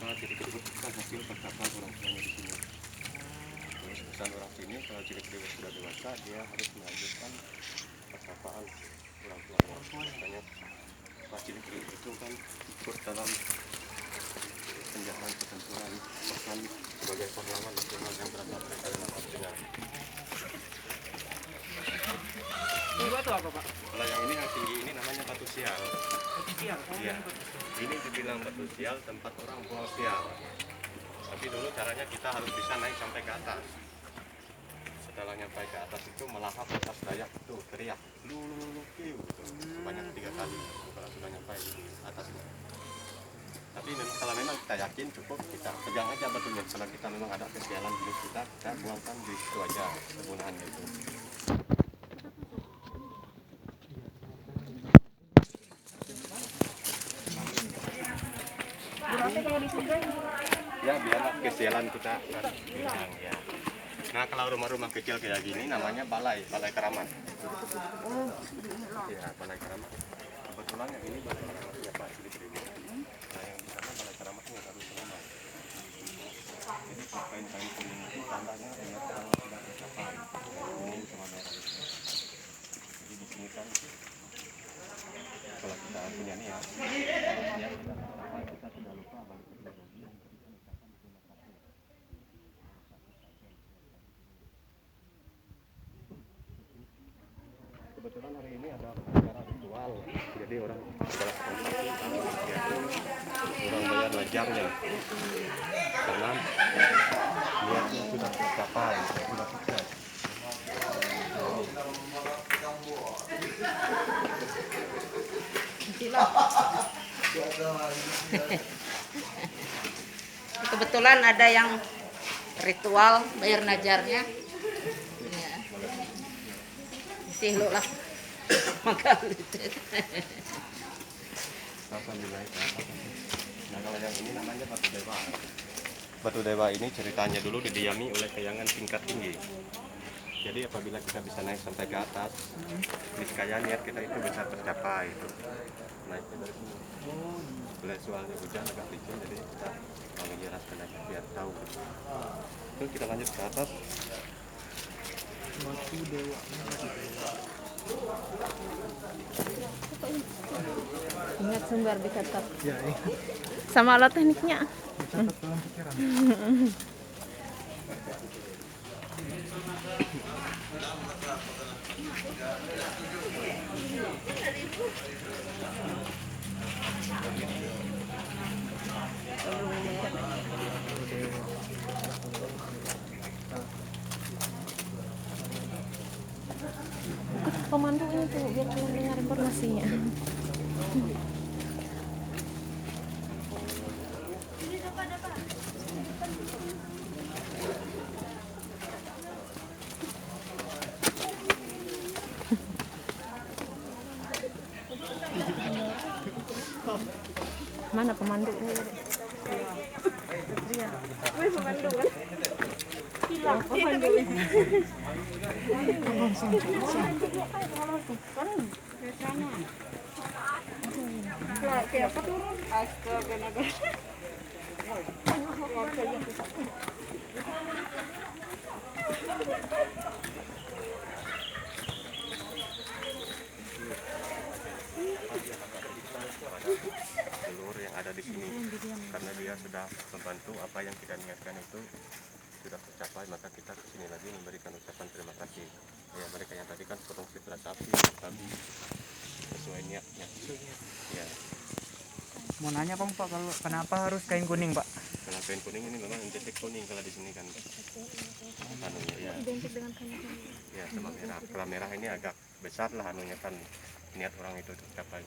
lupa ciri-ciri kan hasil percakapan orang tuanya di sini. Terus pesan orang sini kalau ciri-ciri sudah dewasa dia harus melanjutkan percakapan orang tuanya. Makanya ciri-ciri itu kan ikut dalam penjagaan ketentuan pesan sebagai pahlawan nasional yang berada mereka dalam dengan. Itu apa Pak? Kalau yang ini yang tinggi ini namanya batu sial. Batu sial. Iya. Ini dibilang batu sial tempat orang buang sial. Tapi dulu caranya kita harus bisa naik sampai ke atas. Setelah nyampe ke atas itu melahap atas Dayak itu teriak lu kiu gitu. Sebanyak 3 kali kalau sudah nyampe di atas itu. Tapi memang kalau memang kita yakin cukup kita pegang aja batunya. Kalau kita memang ada kesialan di kita buangkan di situ aja kegunaannya itu. Ya biarlah kesialan kita hilang ya. Nah kalau rumah-rumah kecil kayak gini namanya balai keramat. Ya balai keramat. Kebetulan yang ini balai keramat ya Pak Sili. Nah yang di sana balai keramatnya harus rumah. Jadi kain-kain kuning itu tandanya ternyata sudah tercapai. Kuning sama merah. Jadi di sini kan kalau kita punya nih ya, harusnya kita tercapai kita tidak lupa balik ke biologi yang ketika misalkan cuma satu. Kebetulan hari ini ada acara ritual, jadi orang setelah konsultasi orang bayar lajarnya karena niatnya sudah tercapai, sudah sukses. Kebetulan ada yang ritual bayar najarnya. Ya. Sih lo lah. Maka Nah kalau yang ini namanya batu dewa. Batu dewa ini ceritanya dulu didiami oleh kayangan tingkat tinggi. Jadi apabila kita bisa naik sampai ke atas, niscaya niat kita itu bisa tercapai. Naiknya dari sini. Boleh soalnya hujan agak licin, jadi kita menjelaskan aja biar tahu. Terus kita lanjut ke atas. Batu dewa. Ingat sumber dicatat. Ya, ingat. Sama alat tekniknya. Dicatat dalam pikiran. Pemandu ini tuh biar kalian dengar informasinya. Mana pemandu ini? Wih, pemandu kan? Hilang pemandu. siapa turun? Astaga naga. Seluruh yang ada di sini karena dia sudah membantu apa yang kita niatkan itu sudah tercapai, maka kita kesini lagi memberikan ucapan terima kasih. Ya mereka yang tadi kan potong sebelah sapi sesuai niatnya. Ya. Mau nanya Pak, kalau kenapa harus kain kuning Pak? Kalau kain kuning ini memang identik kuning kalau di sini kan. Anunya ya. Identik dengan kain kuning. Ya sama merah. Kalau merah ini agak besar lah anunya kan niat orang itu tercapai.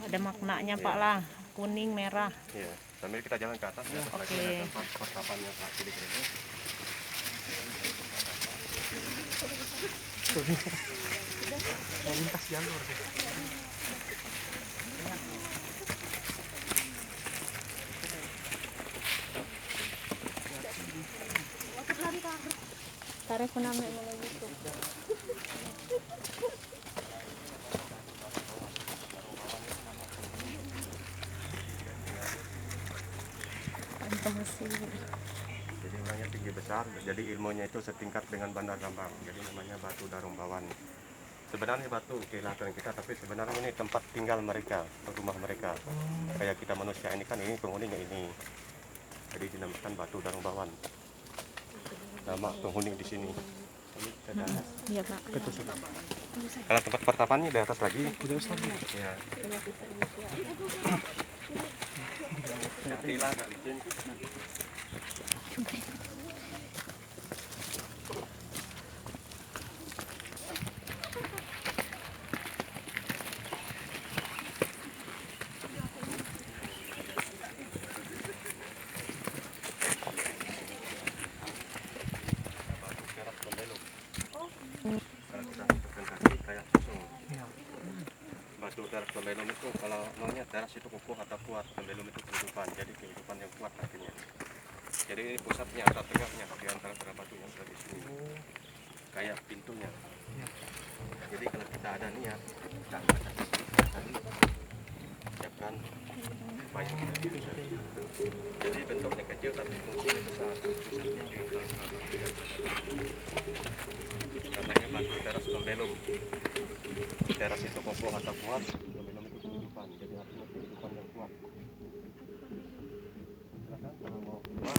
Ada maknanya Pak lah, kuning merah. Ya, sambil kita jalan ke atas ya, apalagi ada tempat perkapannya Pak Sidik ini. Lintas jalur. Tarik penamnya melalui itu. Jadi orangnya tinggi besar, jadi ilmunya itu setingkat dengan Bandar Rambang. Jadi namanya batu Darumbawan. Sebenarnya batu kelihatan kita, tapi sebenarnya ini tempat tinggal mereka, rumah mereka. Kayak kita manusia ini kan ini penghuninya ini. Jadi dinamakan batu Darumbawan. Nama penghuni di sini. Iya Pak. Kalau tempat pertapannya di atas lagi. Ya. Hati-hatilah, nggak licin. Batu teras pembelum itu kalau maunya teras itu kokoh atau kuat, pembelum itu kehidupan, jadi kehidupan yang kuat artinya. Jadi ini pusatnya atau tengahnya di antara batu yang ada di sini, kayak pintunya. Jadi kalau kita ada niat, kita siapkan supaya kita bisa. Jadi bentuknya kecil tapi fungsinya besar. Pusatnya di antara namanya batu teras pembelum. Teras itu kokoh atau kuat, pembelum itu kehidupan, jadi artinya kehidupan yang kuat. Silakan kalau mau keluar,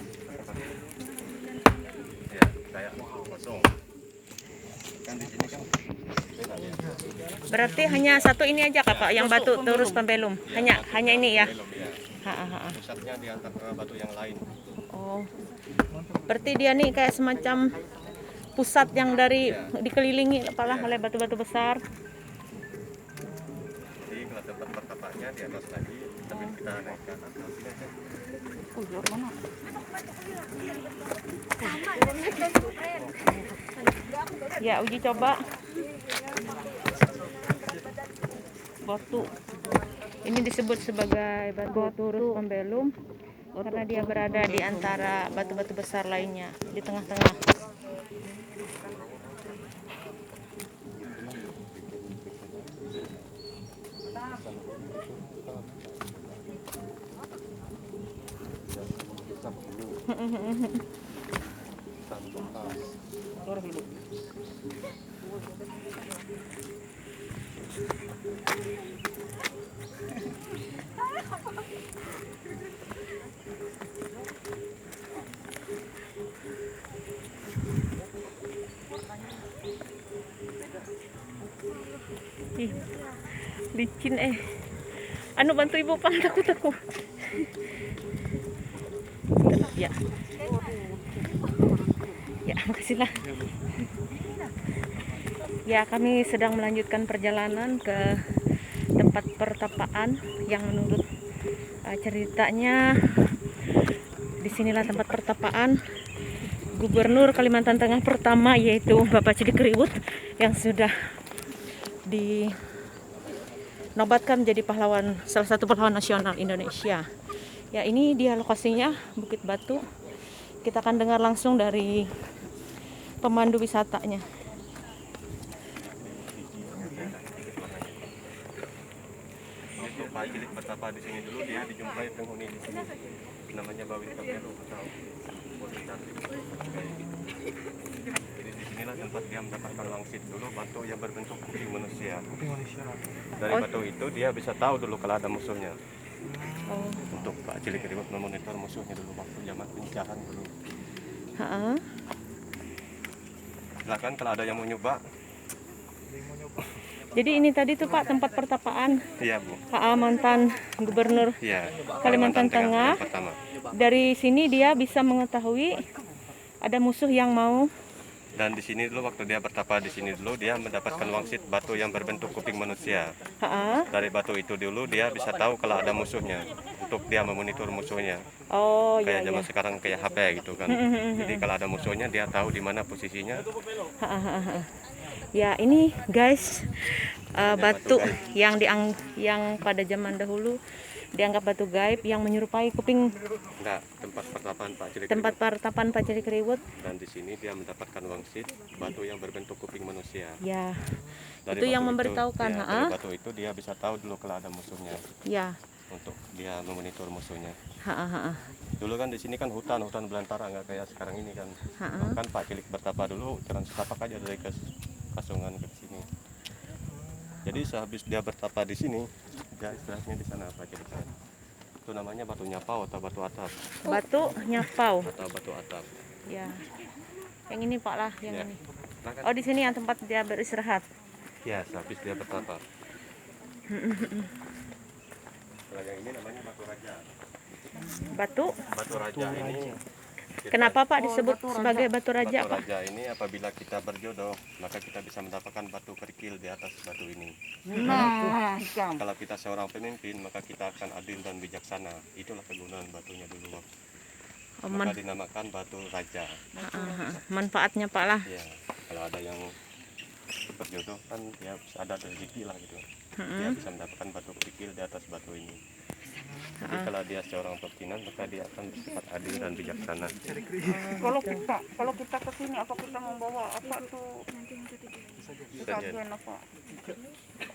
ya kayak kosong. Kan di sini kan beda ya. Berarti hanya satu ini aja Kak Pak yang batu terus pembelum. Ya, Hanya ini ya. pembelum, ya. Pusatnya di antara batu yang lain. Oh. Berarti dia nih kayak semacam pusat yang dari dikelilingi apalah oleh batu-batu besar. Jadi kalau tempat pertapaknya di atas lagi, tapi kita naik ke atas sini aja. Ya, uji coba. Batu. Ini disebut sebagai batu turus pembelum karena dia berada di antara batu-batu besar lainnya di tengah-tengah. Ih, licin anu bantu ibu pang takut aku. Ya. Ya, makasihlah. Ya, kami sedang melanjutkan perjalanan ke tempat pertapaan yang menurut ceritanya disinilah tempat pertapaan Gubernur Kalimantan Tengah pertama, yaitu Bapak Cilik Riwut yang sudah dinobatkan menjadi pahlawan, salah satu pahlawan nasional Indonesia. Ya, ini dia lokasinya, Bukit Batu. Kita akan dengar langsung dari pemandu wisatanya. Untuk Pak Cilik bertapa di sini dulu, dia dijumpai penghuni di sini, namanya Bawin Pembelum atau Bolitar. Jadi di sinilah tempat dia mendapatkan wangsit dulu, batu yang berbentuk kuping manusia. Dari batu itu dia bisa tahu dulu kalau ada musuhnya. Untuk Pak Cilik Riwut memonitor musuhnya dulu waktu zaman penjajahan dulu. Silakan kalau ada yang mau nyoba. Jadi ini tadi tuh Pak tempat pertapaan Iya Bu. mantan Gubernur Iya. Kalimantan Tengah. Pertama. Dari sini dia bisa mengetahui ada musuh yang mau. Dan di sini dulu waktu dia bertapa di sini dulu dia mendapatkan wangsit batu yang berbentuk kuping manusia. Dari batu itu dulu dia bisa tahu kalau ada musuhnya untuk dia memonitor musuhnya. Oh Kayak iya. zaman sekarang kayak HP gitu kan. Jadi kalau ada musuhnya dia tahu di mana posisinya. Ya, ini guys batu yang pada zaman dahulu dianggap batu gaib yang menyerupai kuping. Enggak, tempat pertapaan Pak Cilik. Tempat pertapaan Pak Cilik Riwut. Dan di sini dia mendapatkan wangsit batu yang berbentuk kuping manusia. Ya. Dari Itu yang batu memberitahukan, itu, ya, dari batu itu dia bisa tahu dulu kalau ada musuhnya. Ya. Untuk dia memonitor musuhnya. Itu Dulu kan di sini kan hutan belantara, nggak kayak sekarang ini kan. Ha-ha. Kan Pak Cilik bertapa dulu jalan setapak aja dari ke Kasungan ke sini. Jadi sehabis dia bertapa di sini, dia istirahatnya di sana Pak Cilik. Itu namanya batu nyapau atau batu atap. Batu nyapau. Atau batu atap. Ya. Yang ini Pak lah, yang Ya. ini. Silakan. Oh, di sini yang tempat dia beristirahat. Ya, sehabis dia bertapa. Kalau yang ini namanya batu raja. Batu. Batu raja ini. Kenapa Pak disebut sebagai batu raja, Batu Pak? raja ini apabila kita berjodoh, maka kita bisa mendapatkan batu kerikil di atas batu ini. Nah, Kalau kita seorang pemimpin, maka kita akan adil dan bijaksana. Itulah kegunaan batunya dulu. Oh, Maka dinamakan batu raja. manfaatnya Pak lah. Ya, kalau ada yang berjodoh kan ya ada rezeki lah gitu. Dia bisa mendapatkan batu kerikil di atas batu ini. Jadi kalau dia seorang pimpinan, maka dia akan bersifat adil dan bijaksana. kalau kita ke sini apa kita membawa apa tuh? Sajian apa?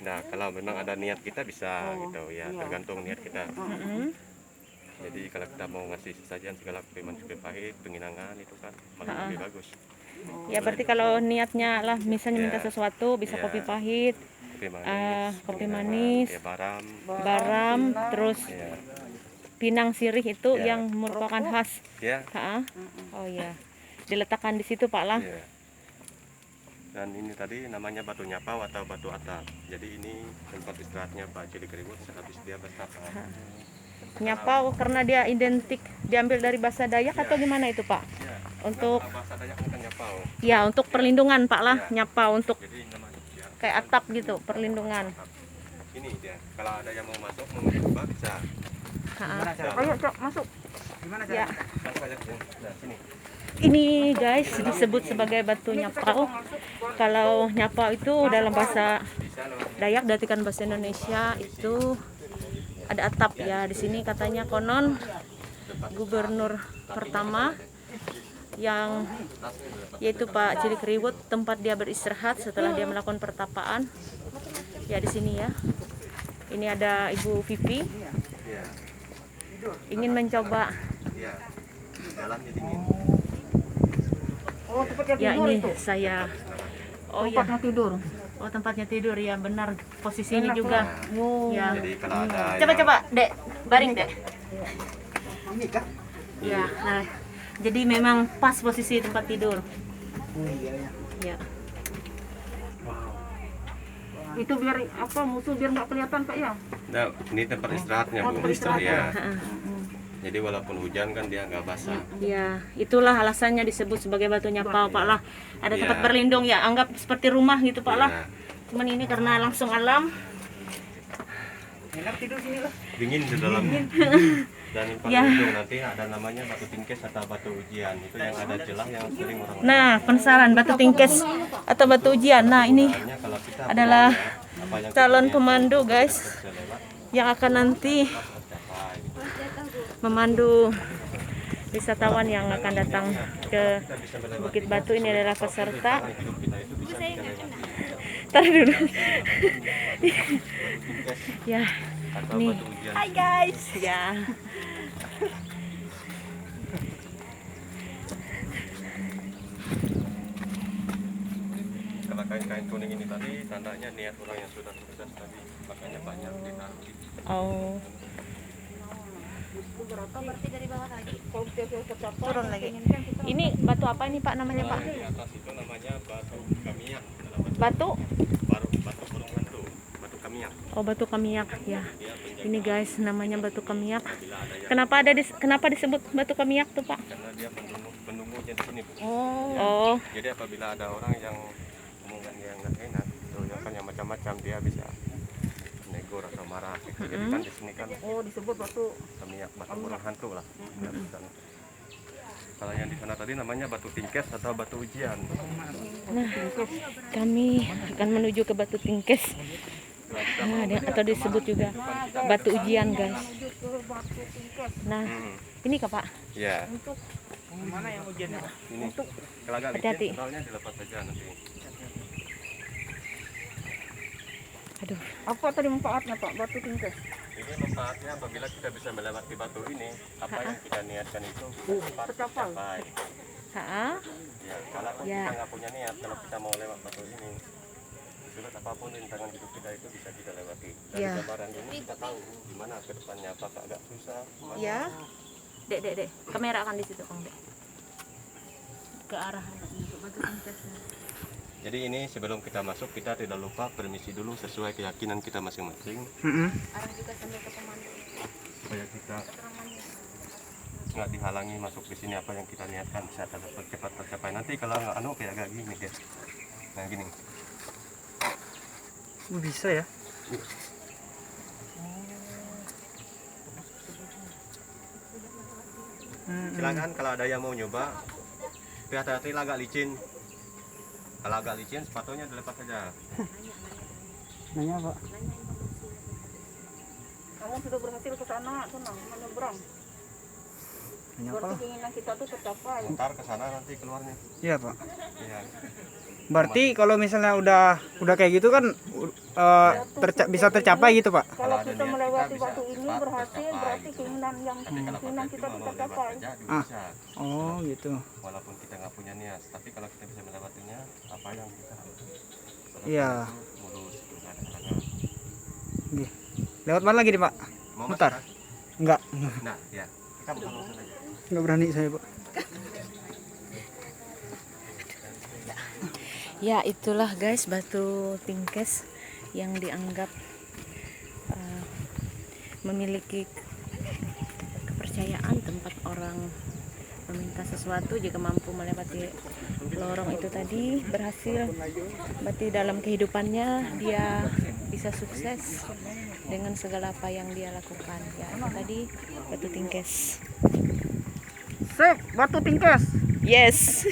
Nah, kalau memang ada niat kita bisa gitu ya, tergantung niat kita. Jadi kalau kita mau ngasih sajian segala Majapahit pahit, penginangan itu kan malah lebih bagus. Ya berarti kalau niatnya lah misalnya minta sesuatu bisa Ya. kopi pahit, kopi manis, ya baram, baram, terus ya, pinang sirih itu Ya. yang merupakan khas. ya, Ha-ha. Oh ya, diletakkan di situ Pak lah. ya. Dan ini tadi namanya batu nyapau atau batu atap. Jadi ini tempat istirahatnya Pak Cilik Riwut sehabis dia bertapa. Nyapau karena dia identik diambil dari bahasa Dayak atau gimana itu Pak? Ya. Untuk Kalau bahasa Dayak kan nyapau. ya untuk perlindungan Pak lah, nyapau untuk Jadi namanya ya, kayak atap gitu, perlindungan. ini dia. Kalau ada yang mau masuk mau mencoba bisa. Ha-ha. Gimana cara? Ayo, Cok, masuk. Gimana Ya, cara? Masuk aja ya. Nah, sini. ini guys disebut sebagai batu nyapau. Kalau nyapau itu dalam bahasa Bisa lewat Dayak, datikan bahasa Indonesia itu ada atap ya. Di sini katanya konon gubernur pertama yang yaitu Pak Cilik Riwut tempat dia beristirahat setelah dia melakukan pertapaan. Ya di sini ya. Ini ada Ibu Vivi ya. ingin mencoba. Ya. Jalannya dingin. Oh, tempatnya Ya tidur ini itu. saya. Oh ya. Tempatnya tidur. Oh tempatnya tidur ya benar posisinya juga. Oh. Ya. Jadi kalau ada Coba Dek, baring Dek. Ini kah? Ya. Nah, jadi memang pas posisi tempat tidur. Oh iya ya. Ya. Itu biar apa musuh biar nggak kelihatan Pak ya? Nah, ini tempat istirahatnya Bu. Ya. Jadi walaupun hujan kan dia nggak basah. Ya, itulah alasannya disebut sebagai batu nyapau Pak lah. Ada tempat Ya. berlindung ya, anggap seperti rumah gitu Pak lah. Ya. Cuman ini karena langsung alam. Enak tidur sini lah. Dingin di dalam. Dan yang paling Ya. ujung nanti ada namanya batu tingkes atau batu ujian. Itu yang ada celah yang sering orang. Nah, penasaran batu tingkes atau batu ujian. Nah, ini Makanya kalau kita adalah apa yang calon kita pemandu guys bisa lewat yang akan nanti capai. memandu wisatawan yang akan datang ke Bukit Batu. Ini adalah peserta. Hidup kita itu bisa kita lewati. Taruh dulu. Ya, Atau nih. batu ujian. Hai guys. Ya. Kalau kain-kain kuning ini tadi tandanya niat orang yang sudah sukses tadi, makanya banyak ditaruh di Oh, turun lagi. Ini batu apa ini Pak namanya Pak? di atas itu namanya batu kamiak. Batu? Batu burung hantu, batu kamiak. Oh, batu kamiak ya. Dia penjaga Ini guys namanya batu kamiak. bila ada yang Kenapa disebut batu kamiak tuh Pak? karena dia penunggunya di sini Bu. Oh, Jadi apabila ada orang yang omongan yang nggak enak, itu kan yang macam-macam dia bisa negor atau marah. Gitu. Jadi kan di sini kan Oh, disebut batu. kamiak, batu burung hantu lah. Nah, bukan. Kalau yang di sana tadi namanya batu tingkes atau batu ujian. kami akan menuju ke batu tingkes. Nah, atau disebut juga batu ujian guys. Nah, ini kah Pak? Ya, Mana yang ujiannya? ini kalau agak Hati-hati. licin, soalnya dilepas saja nanti. Aduh, Apa tadi manfaatnya Pak batu tingkes? Ini manfaatnya apabila kita bisa melewati batu ini, apa yang kita niatkan itu cepat Tercapai. tercapai. Ha? Ya, kalau Ya. kita nggak punya niat, kalau kita mau lewat batu ini, sulit apapun rintangan hidup kita itu bisa kita lewati. Dari Ya. gambaran ini kita tahu gimana ke depannya, apakah agak susah, gimana. Ya. Dek. Kamera akan di situ, Kang Dek. Ke arah batu tingkesnya. Jadi ini sebelum kita masuk, kita tidak lupa permisi dulu sesuai keyakinan kita masing-masing, Arah juga sambil ke pemandu. supaya kita nggak dihalangi masuk di sini. Apa yang kita niatkan bisa cepat tercapai. Nanti kalau nggak kayak agak gini guys, nah gini. Bisa ya? Silakan kalau ada yang mau nyoba, tapi hati-hati lah agak licin. Kalau agak licin sepatunya dilepas saja. Nanya Pak. Kamu sudah berhasil ke sana, tenang, menyeberang. Nanya apa? Berarti keinginan kita tuh tercapai. Ntar ke sana nanti keluarnya. Iya Pak. Iya. Berarti kalau misalnya udah kayak gitu kan bisa tercapai gitu Pak. Kalau ada kita niat, melewati kita bisa batu ini cepat berhasil, tercapai. berarti keinginan Tapi kalau keinginan kita kita itu tuh mau lewat tercapai. saja juga Ah. bisa. Oh gitu. Walaupun kita nggak punya niat, tapi kalau kita bisa melewatinya, apa yang kita Iya. mulus, nggak ada halangan. Oke. Lewat mana lagi nih Pak? Mau Mutar? masuk, Enggak. Mas? Nah, ya. Kita bukan langsung aja. Enggak berani saya Pak. Ya, itulah guys batu tingkes yang dianggap memiliki kepercayaan tempat orang meminta sesuatu jika mampu melewati lorong itu tadi berhasil. Berarti dalam kehidupannya dia bisa sukses dengan segala apa yang dia lakukan. Ya, itu tadi batu tingkes. Sip, batu tingkes. Yes.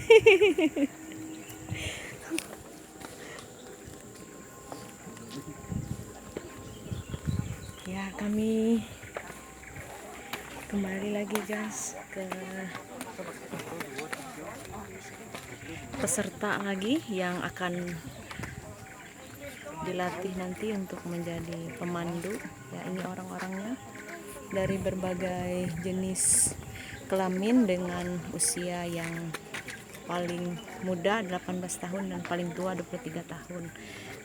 Ya, kami kembali lagi guys ke peserta lagi yang akan dilatih nanti untuk menjadi pemandu. Ya, ini orang-orangnya dari berbagai jenis kelamin dengan usia yang paling muda 18 tahun dan paling tua 23 tahun.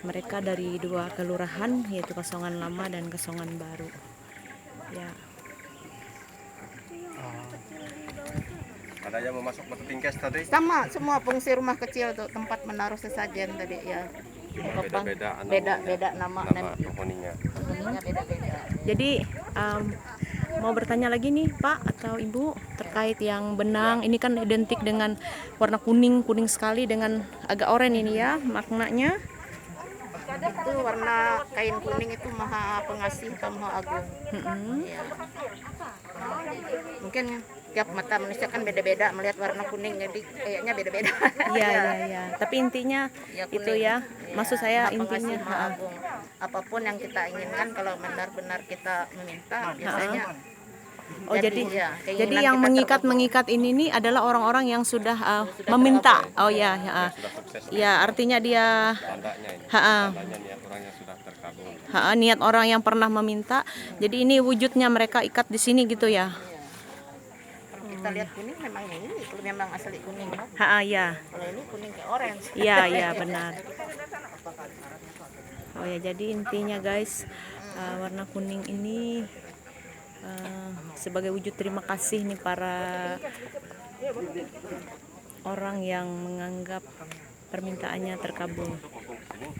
Mereka dari dua kelurahan yaitu Kasongan Lama dan Kasongan Baru. Ya. Ada yang mau masuk batu tingkes tadi? Sama semua fungsi rumah kecil tuh tempat menaruh sesajen tadi ya. Beda-beda Beda nama penghuninya. beda-beda. Jadi mau bertanya lagi nih Pak atau Ibu terkait yang benang ini kan identik dengan warna kuning sekali dengan agak oranye ini ya maknanya. Itu warna kain kuning itu maha pengasih atau maha agung. Ya. Mungkin tiap mata manusia kan beda-beda melihat warna kuning, jadi kayaknya beda-beda. Iya. Tapi intinya Ya, itu kuning. ya. Maksud saya Maha pengasih, intinya. maha agung. Apapun yang kita inginkan kalau benar-benar kita meminta biasanya. Oh jadi ya, keinginan jadi yang kita mengikat ini nih adalah orang-orang yang sudah meminta. Oh ya. Sudah sukses. Ya artinya dia Tandanya ini. Ha-ha. Tandanya niat orangnya sudah terkabul. niat orang yang pernah meminta. Jadi ini wujudnya mereka ikat di sini gitu ya. Kalau kita lihat kuning memang ini, kalau memang asli kuning. Ya. Kalau ini kuning kayak orange. Iya benar. Oh ya jadi intinya guys warna kuning ini sebagai wujud terima kasih nih para orang yang menganggap permintaannya terkabul. Untuk mumpung kesini.